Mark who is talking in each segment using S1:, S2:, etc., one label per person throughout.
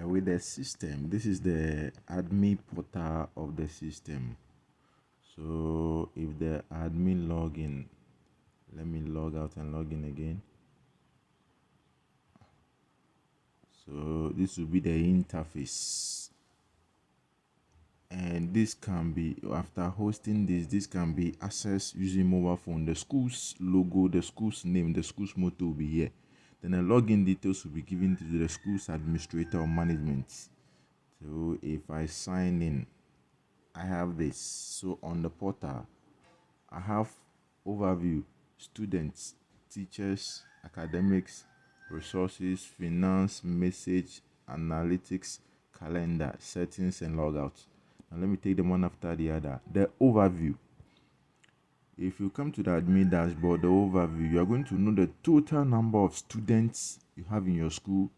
S1: with the system. This is the admin portal of the system. So if the admin login, let me log out and log in again. So this will be the interface, and this can be, after hosting this can be accessed using mobile phone. The school's logo, the school's name, the school's motto will be here. Then the login details will be given to the school's administrator or management. So if I sign in, I have this. So on the portal, I have overview, students, teachers, academics, resources, finance, message, analytics, calendar, settings, and logout. Now let me take them one after the other. The overview. If you come to the admin dashboard, the overview, you are going to know the total number of students you have in your school,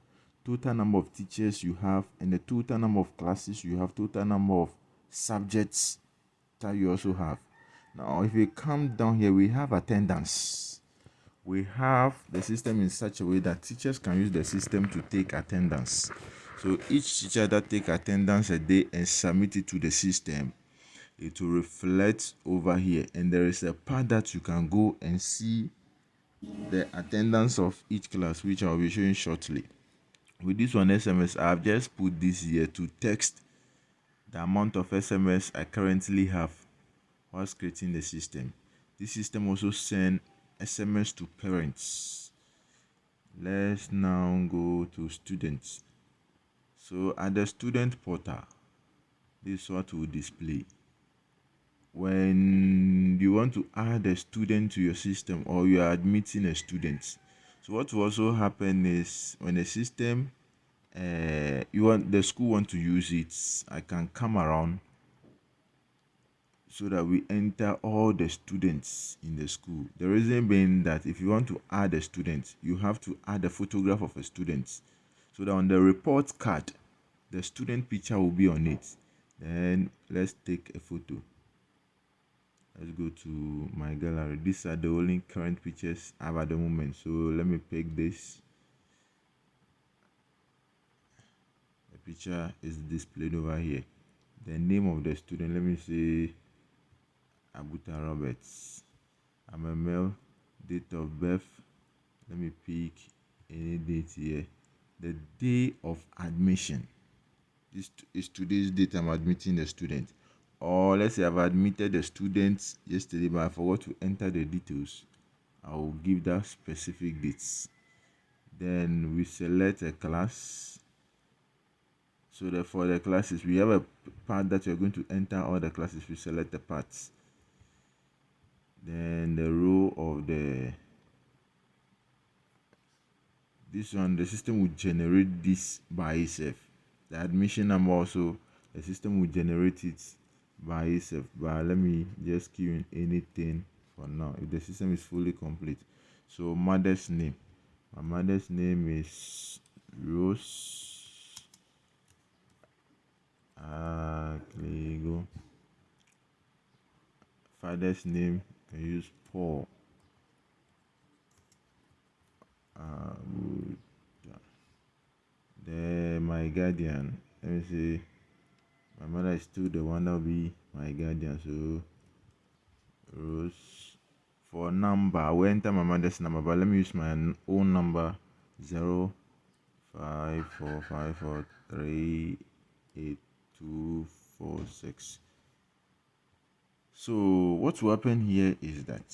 S1: total number of teachers you have, and the total number of classes you have, total number of subjects that you also have. Now, if you come down here, we have attendance. We have the system in such a way that teachers can use the system to take attendance. So each teacher that take attendance a day and submit it to the system, it will reflect over here, and there is a part that you can go and see the attendance of each class, which I'll be showing shortly. With this one SMS, I've just put this here to text the amount of SMS I currently have whilst creating the system. This system also send SMS to parents. Let's now go to students. So at the student portal, this is what will display. When you want to add a student to your system, or you are admitting a student, so what will also happen is when the system the school want to use it, I can come around so that we enter all the students in the school. The reason being that if you want to add a student, you have to add a photograph of a student, so that on the report card, the student picture will be on it. Then let's take a photo. Let's go to my gallery. These are the only current pictures I have at the moment. So let me pick this. The picture is displayed over here. The name of the student, let me say Abuta Roberts. I'm a male. Date of birth, let me pick any date here. The day of admission. This is today's date I'm admitting the student. Or let's say I've admitted the students yesterday, but I forgot to enter the details. I will give that specific dates. Then we select a class. So for the classes, we have a part that you're going to enter all the classes. We select the parts. Then the row of this one, the system will generate this by itself. The admission number also, the system will generate it by itself. But let me just key in anything for now if the system is fully complete. So mother's name, my mother's name is Rose Aklego. Father's name, can use Paul. My guardian, let me see, my mother is still the one that will be my guardian. So Rose. For number, I will enter my mother's number, but let me use my own number: 0545438246. So what will happen here is that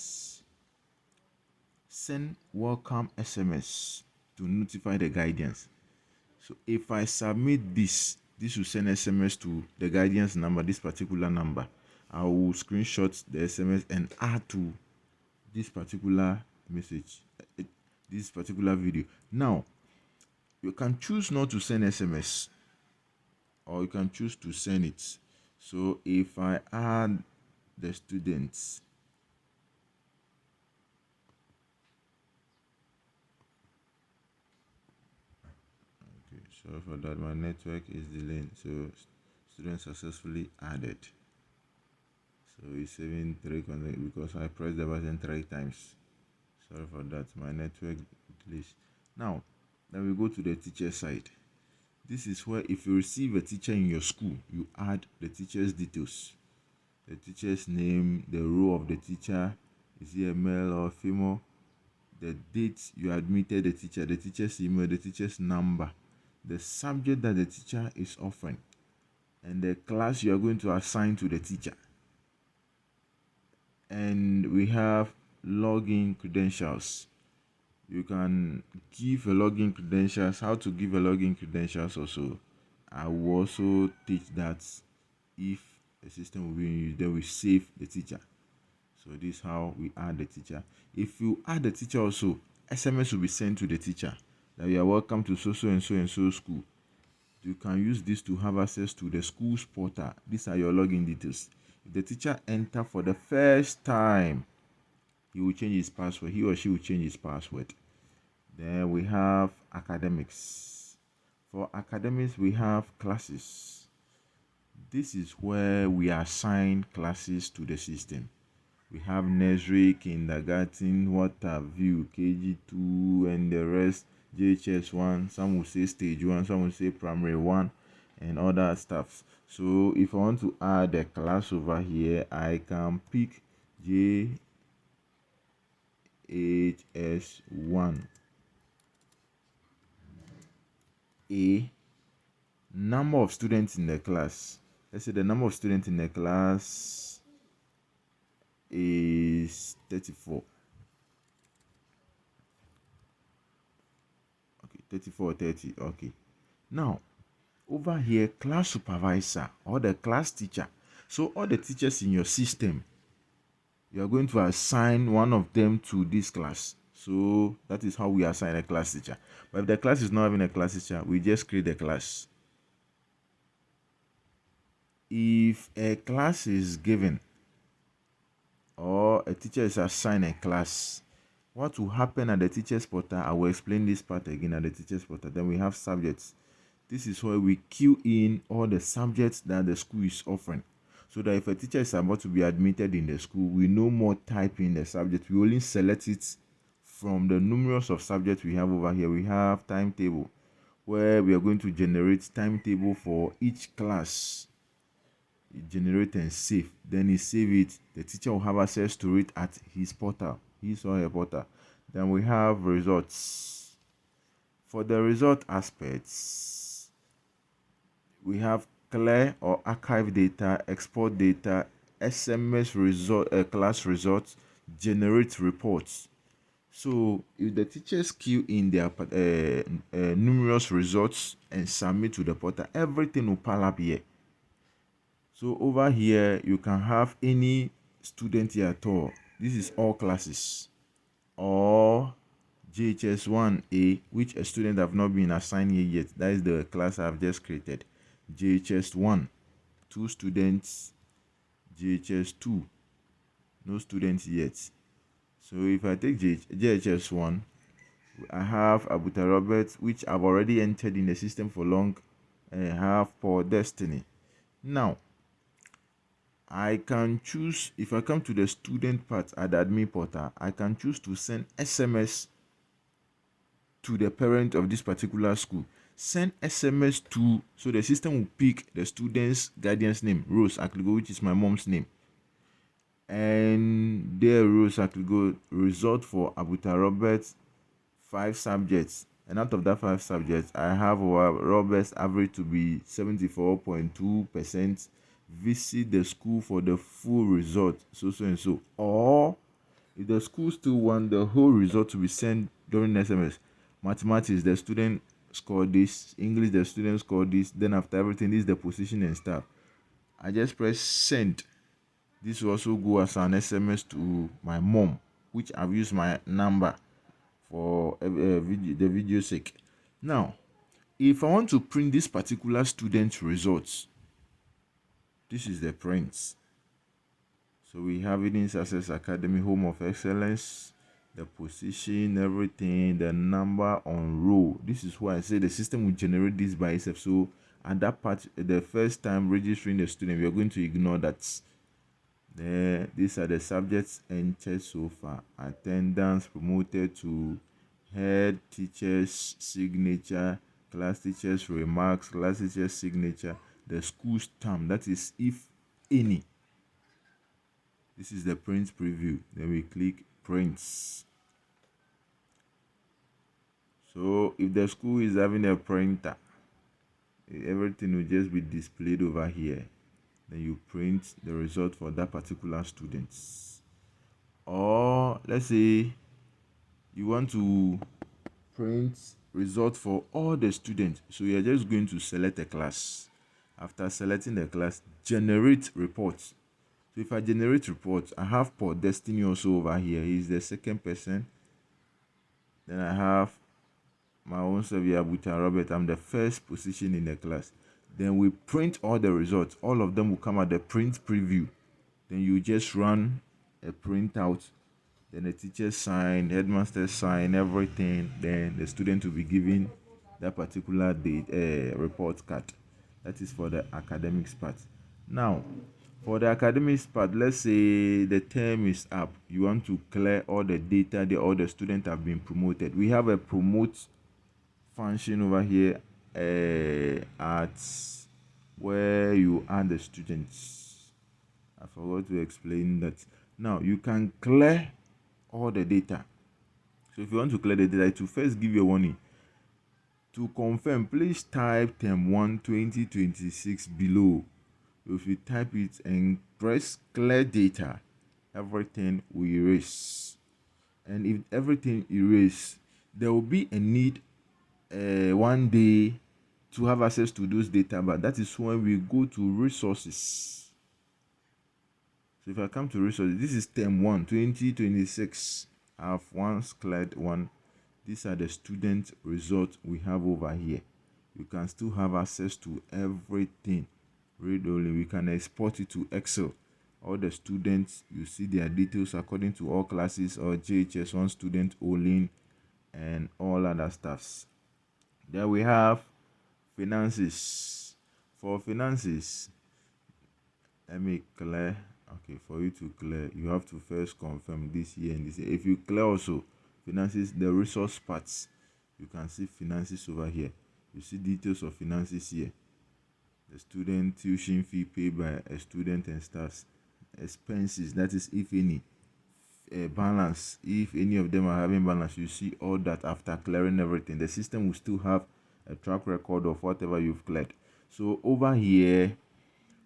S1: send welcome SMS to notify the guardians. So if I submit this will send SMS to the guardian's number, this particular number. I will screenshot the SMS and add to this particular message, this particular video. Now, you can choose not to send SMS, or you can choose to send it. So if I add the students, sorry for that, my network is delayed. So student successfully added. So it's saving 3 because I pressed the button 3 times. Sorry for that, my network delays. Now, then we go to the teacher side. This is where if you receive a teacher in your school, you add the teacher's details, the teacher's name, the role of the teacher, is he a male or female, the date you admitted the teacher's email, the teacher's number, the subject that the teacher is offering, and the class you are going to assign to the teacher. And we have login credentials. You can give a login credentials, how to give a login credentials also. I will also teach that if a system will be used, then we save the teacher. So this is how we add the teacher. If you add the teacher also, SMS will be sent to the teacher that you are welcome to so and so school. You can use this to have access to the school's portal. These are your login details. If the teacher enter for the first time, he will change his password. He or she will change his password. Then we have academics. For academics, we have classes. This is where we assign classes to the system. We have nursery, kindergarten, what have you, KG2, and the rest, JHS1. Some will say stage 1, some will say primary 1, and other stuff. So if I want to add a class over here, I can pick JHS1. A number of students in the class. Let's say the number of students in the class is 34. Okay, 34 or 30. Okay. Now, over here, class supervisor or the class teacher. So all the teachers in your system, you are going to assign one of them to this class. So that is how we assign a class teacher. But if the class is not having a class teacher, we just create a class. If a class is given or a teacher is assigned a class, what will happen at the teacher's portal? I will explain this part again at the teacher's portal. Then we have subjects. This is where we queue in all the subjects that the school is offering. So that if a teacher is about to be admitted in the school, we no more type in the subject. We only select it from the numerous of subjects we have over here. We have timetable, where we are going to generate timetable for each class. Generate and save. Then he save it. The teacher will have access to it at his portal, his or her portal. Then we have results. For the result aspects, we have clear or archive data, export data, SMS result, class results, generate reports. So if the teachers queue in their numerous results and submit to the portal, everything will pile up here. So over here, you can have any student here at all. This is all classes. Or JHS1A, which a student have not been assigned here yet. That is the class I've just created. JHS1, 2 students. JHS2, no students yet. So if I take JHS1, I have Abuta Roberts, which I've already entered in the system for long, and I have Paul Destiny. Now, I can choose, if I come to the student part at the admin portal, I can choose to send SMS to the parent of this particular school. Send SMS to, so the system will pick the student's guardian's name, Rose Akligo, which is my mom's name. And there Rose Akligo, result for Abuta Roberts, 5 subjects. And out of that 5 subjects, I have Robert's average to be 74.2%. Visit the school for the full result, so and so. Or if the school still want the whole result to be sent during SMS, mathematics, the student scored this, English, the student scored this, then after everything, this is the position and stuff. I just press send. This will also go as an SMS to my mom, which I've used my number for the video sake. Now, if I want to print this particular student's results, this is the prints. So we have Eden's Access Academy, Home of Excellence, the position, everything, the number on row. This is why I say the system will generate this by itself. So at that part, the first time registering the student, we are going to ignore that. These are the subjects entered so far. Attendance promoted to head, teacher's signature, class teacher's remarks, class teacher's signature, the school's term, that is if any. This is the print preview. Then we click prints. So if the school is having a printer, everything will just be displayed over here. Then you print the result for that particular student. Or let's say you want to print result for all the students. So you're just going to select a class. After selecting the class, generate reports. So if I generate reports, I have Paul Destiny also over here. He's the second person. Then I have my own Xavier Abuta Robert. I'm the first position in the class. Then we print all the results. All of them will come at the print preview. Then you just run a printout. Then the teacher sign, headmaster sign, everything. Then the student will be given that particular date report card. That is for the academics part. Now, for the academics part, let's say the term is up. You want to clear all the data, all the students have been promoted. We have a promote function over here at where you add the students. I forgot to explain that. Now, you can clear all the data. So if you want to clear the data, to first give you a warning. To confirm, please type term 1 2026 below. If you type it and press clear data, everything will erase. And if everything erase, there will be a need one day to have access to those data, but that is when we go to resources. So if I come to resources, this is term 1 2026. I have once cleared one. These are the student results we have over here. You can still have access to everything. Read only. We can export it to Excel. All the students, you see their details according to all classes or JHS1 student, Olin, and all other stuffs. Then we have finances. For finances, let me clear. Okay, for you to clear, you have to first confirm this year and this year. If you clear also finances, the resource parts, you can see finances over here. You see details of finances here. The student tuition fee paid by a student and staffs. Expenses, that is if any. Balance, if any of them are having balance, you see all that after clearing everything. The system will still have a track record of whatever you've cleared. So over here,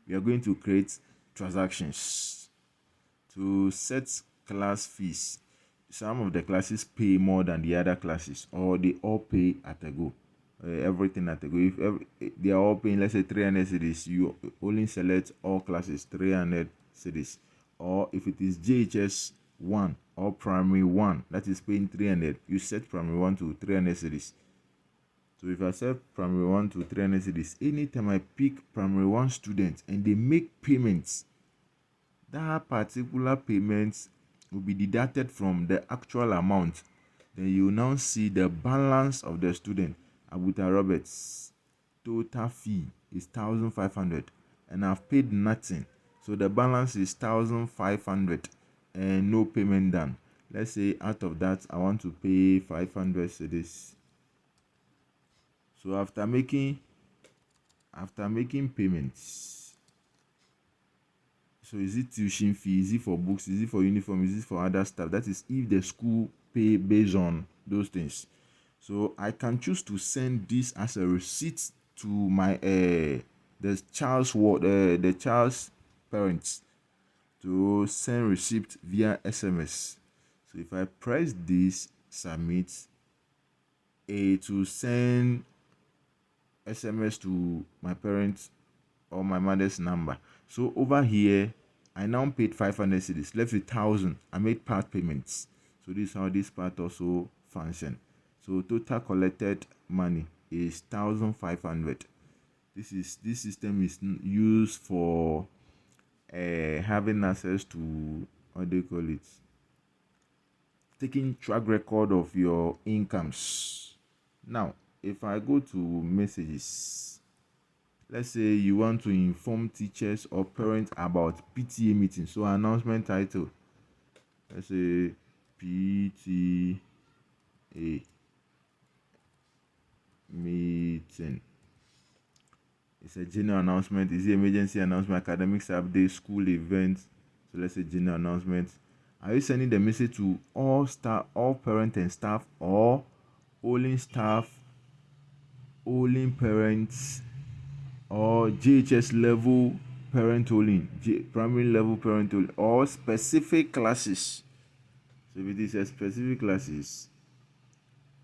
S1: we are going to create transactions to set class fees. Some of the classes pay more than the other classes, or they all pay at a go. Everything at a go. If they are all paying, let's say 300 cedis, you only select all classes 300 cedis. Or if it is JHS 1 or primary 1 that is paying 300, you set primary 1 to 300 cedis. So if I set primary 1 to 300 cedis, anytime I pick primary 1 students and they make payments, that particular payment will be deducted from the actual amount. Then you will now see the balance of the student. Abuta Roberts' total fee is 1,500 and I've paid nothing. So the balance is 1,500 and no payment done. Let's say out of that, I want to pay 500 cedis. So after making payments, so is it tuition fee? Is it for books? Is it for uniform? Is it for other stuff? That is if the school pay based on those things. So I can choose to send this as a receipt to my the child's parents to send receipt via SMS. So if I press this submit, it will send SMS to my parents or my mother's number. So over here, I now paid 500 cedis, left with 1,000. I made part payments. So this is how this part also function. So total collected money is 1,500. This system is used for having access to, what do you call it? Taking track record of your incomes. Now, if I go to messages, let's say you want to inform teachers or parents about PTA meeting. So announcement title, let's say PTA meeting meeting. It's a general announcement. Is it emergency announcement, academics update, school events? So let's say general announcement. Are you sending the message to all staff, all parent and staff, or only staff, only parents, or JHS level parent only, primary level parent only, or specific classes? So if it is a specific classes,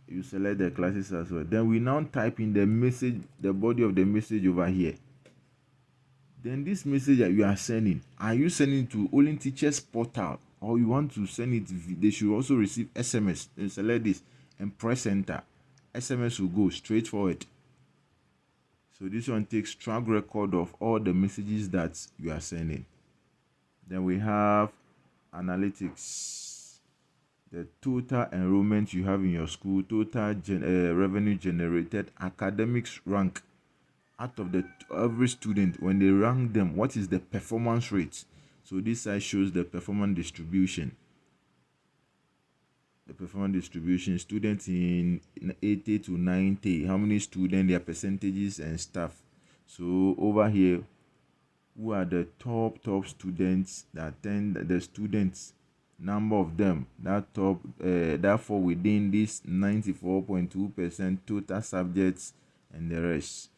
S1: you select the classes as well. Then we now type in the message, the body of the message over here. Then this message that you are sending, are you sending to only teachers portal, or you want to send it, they should also receive SMS? Then select this and press enter. SMS will go straight forward. So this one takes track record of all the messages that you are sending. Then we have analytics, the total enrollment you have in your school, total revenue generated, academics rank. Out of every student, when they rank them, what is the performance rate? So this side shows the performance distribution. The performance distribution, students in 80 to 90, how many students, their percentages and stuff. So over here, who are the top students that attend, the students, number of them, that top, therefore within this 94.2% total subjects and the rest.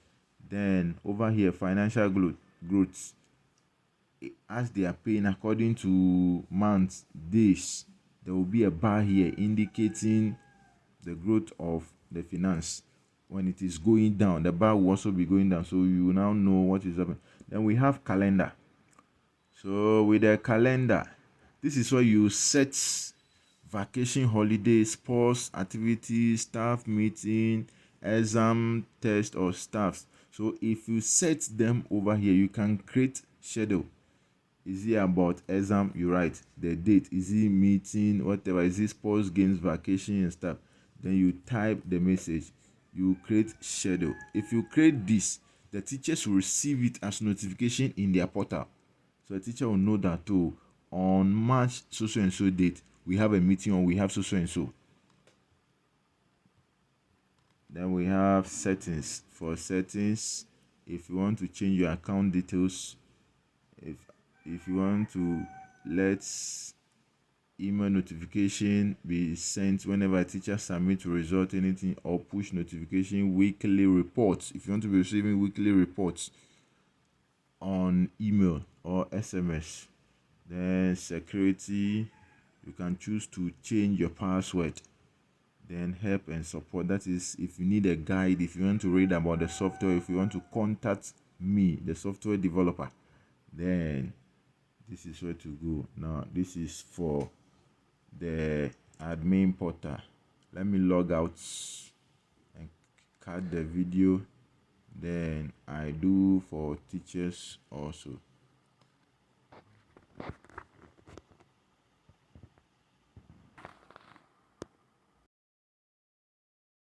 S1: Then over here, financial growth, as they are paying according to months, days, there will be a bar here indicating the growth of the finance. When it is going down, the bar will also be going down, so you now know what is happening. Then we have calendar. So with the calendar, this is where you set vacation, holidays, sports, activities, staff meeting, exam, test, or staffs. So if you set them over here, you can create schedule. Is it about exam? You write the date. Is it meeting? Whatever. Is it sports, games, vacation, and stuff? Then you type the message. You create schedule. If you create this, the teachers will receive it as notification in their portal. So the teacher will know that on March so and so date we have a meeting, or we have so and so. Then we have settings. For settings, if you want to change your account details, if you want to let email notification be sent whenever a teacher submits result, anything, or push notification, weekly reports, if you want to be receiving weekly reports on email or SMS. Then security, you can choose to change your password. Then help and support, that is if you need a guide, if you want to read about the software, if you want to contact me, the software developer, then this is where to go. Now this is for the admin portal. Let me log out and cut the video. Then I do for teachers also.